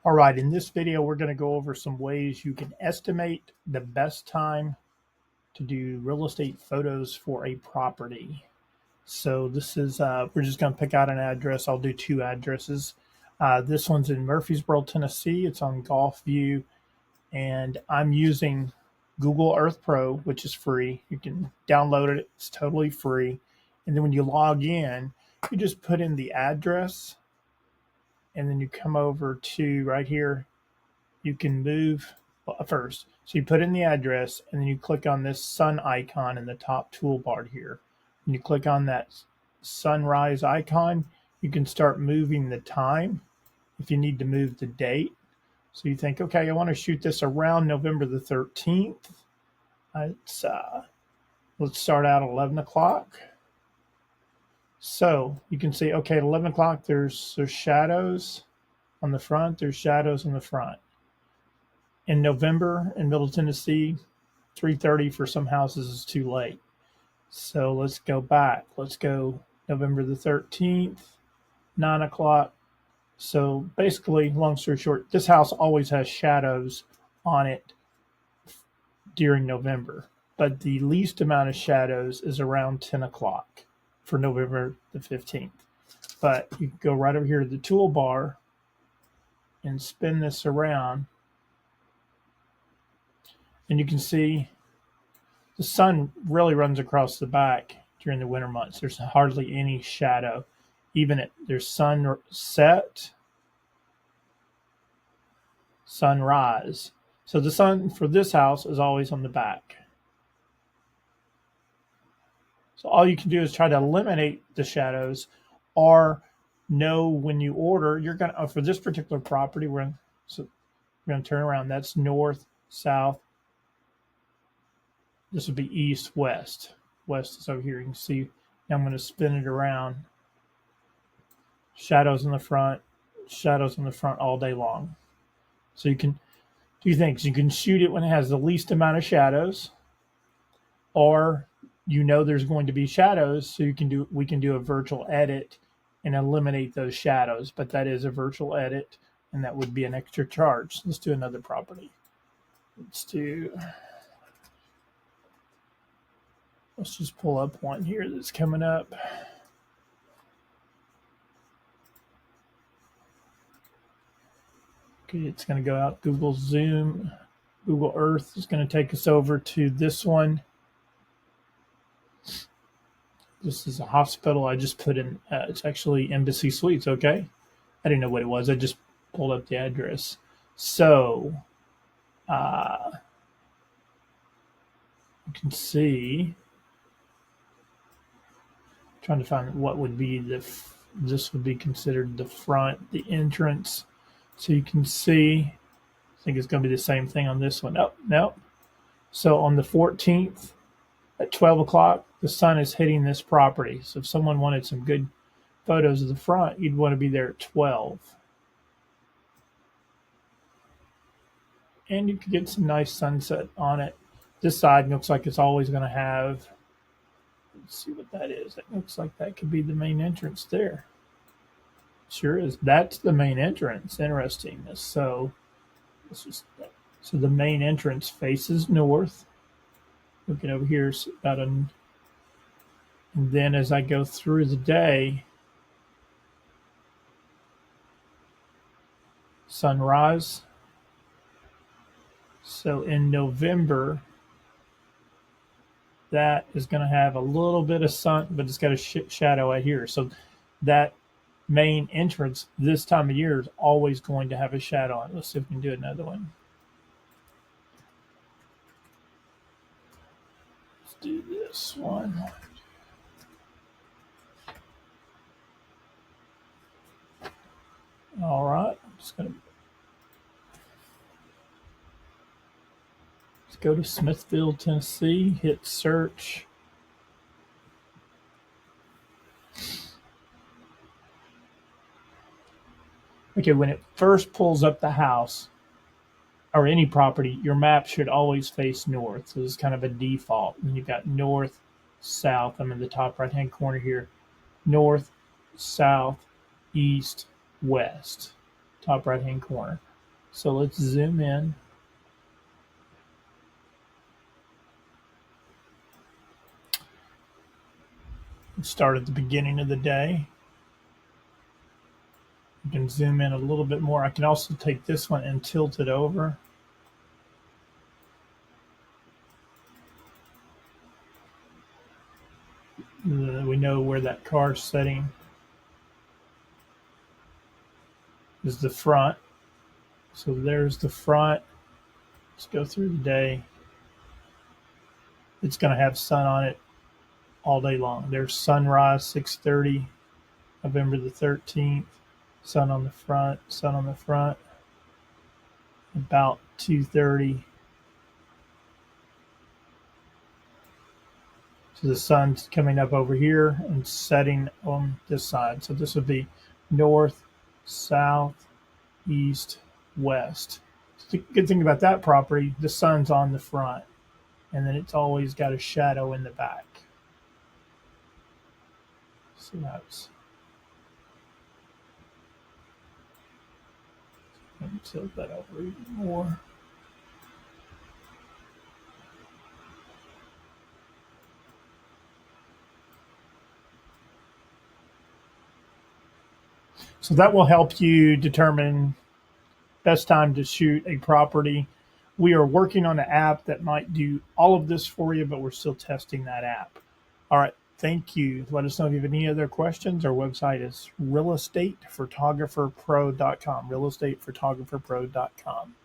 All right, in this video, we're going to go over some ways you can estimate the best time to do real estate photos for a property. So this is, we're just going to pick out an address. I'll do two addresses. This one's in Murfreesboro, Tennessee. It's on Golf View, and I'm using Google Earth Pro, which is free. You can download it. It's totally free. And then when you log in, you just put in the address, and then you come over to right here. You can move first. So you put in the address, and then you click on this sun icon in the top toolbar here. When you click on that sunrise icon, you can start moving the time if you need to move the date. So you think, okay, I want to shoot this around November the 13th. Let's start out at 11 o'clock. So you can see, okay, at 11 o'clock, there's shadows on the front. There's shadows on the front. In November in Middle Tennessee, 3:30 for some houses is too late. So let's go back. Let's go November the 13th, 9 o'clock. So basically, long story short, this house always has shadows on it during November, but the least amount of shadows is around 10 o'clock for November the 15th. But you can go right over here to the toolbar and spin this around. And you can see the sun really runs across the back during the winter months. There's hardly any shadow. Even there's sunset, sunrise. So the sun for this house is always on the back. So all you can do is try to eliminate the shadows, or know when you order, you're going to, for this particular property, we're going to turn around. That's north, south. This would be east, west. West is over here. You can see, now I'm going to spin it around. Shadows in the front, shadows in the front all day long. So you can do things. You can shoot it when it has the least amount of shadows, or you know there's going to be shadows, so we can do a virtual edit and eliminate those shadows. But that is a virtual edit, and that would be an extra charge. Let's do another property. Let's just pull up one here that's coming up. Okay, it's going to go out Google Zoom. Google Earth is going to take us over to this one. This is a hospital. I just put in, it's actually Embassy Suites, okay? I didn't know what it was. I just pulled up the address. So, you can see, trying to find what would be this would be considered the front, the entrance. So you can see, I think it's going to be the same thing on this one. No. So on the 14th at 12 o'clock, the sun is hitting this property. So if someone wanted some good photos of the front, you'd want to be there at 12. And you could get some nice sunset on it. This side looks like it's always going to have, let's see what that is. That looks like that could be the main entrance there. Sure is. That's the main entrance. Interesting. So the main entrance faces north. Looking over here, and then as I go through the day, sunrise. So in November, that is going to have a little bit of sun, but it's got a shadow out here. So that main entrance this time of year is always going to have a shadow on it. Let's see if we can do another one. Let's do this one. All right, I'm just going to go to Smithville, Tennessee, hit search. Okay, when it first pulls up the house or any property, your map should always face north. So this is kind of a default. And you've got north, south. I'm in the top right-hand corner here. North, south, east, west. Top right-hand corner. So let's zoom in. Let's start at the beginning of the day. You can zoom in a little bit more. I can also take this one and tilt it over. We know where that car's setting is the front. So there's the front. Let's go through the day. It's going to have sun on it all day long. There's sunrise, 6:30, November the 13th. Sun on the front, sun on the front. About 2:30. So the sun's coming up over here and setting on this side. So this would be north, south, east, west. So the good thing about that property, the sun's on the front, and then it's always got a shadow in the back. So that's, let me tilt that over even more. So that will help you determine best time to shoot a property. We are working on an app that might do all of this for you, but we're still testing that app. All right. Thank you. Let us know if you have any other questions. Our website is realestatephotographerpro.com, realestatephotographerpro.com.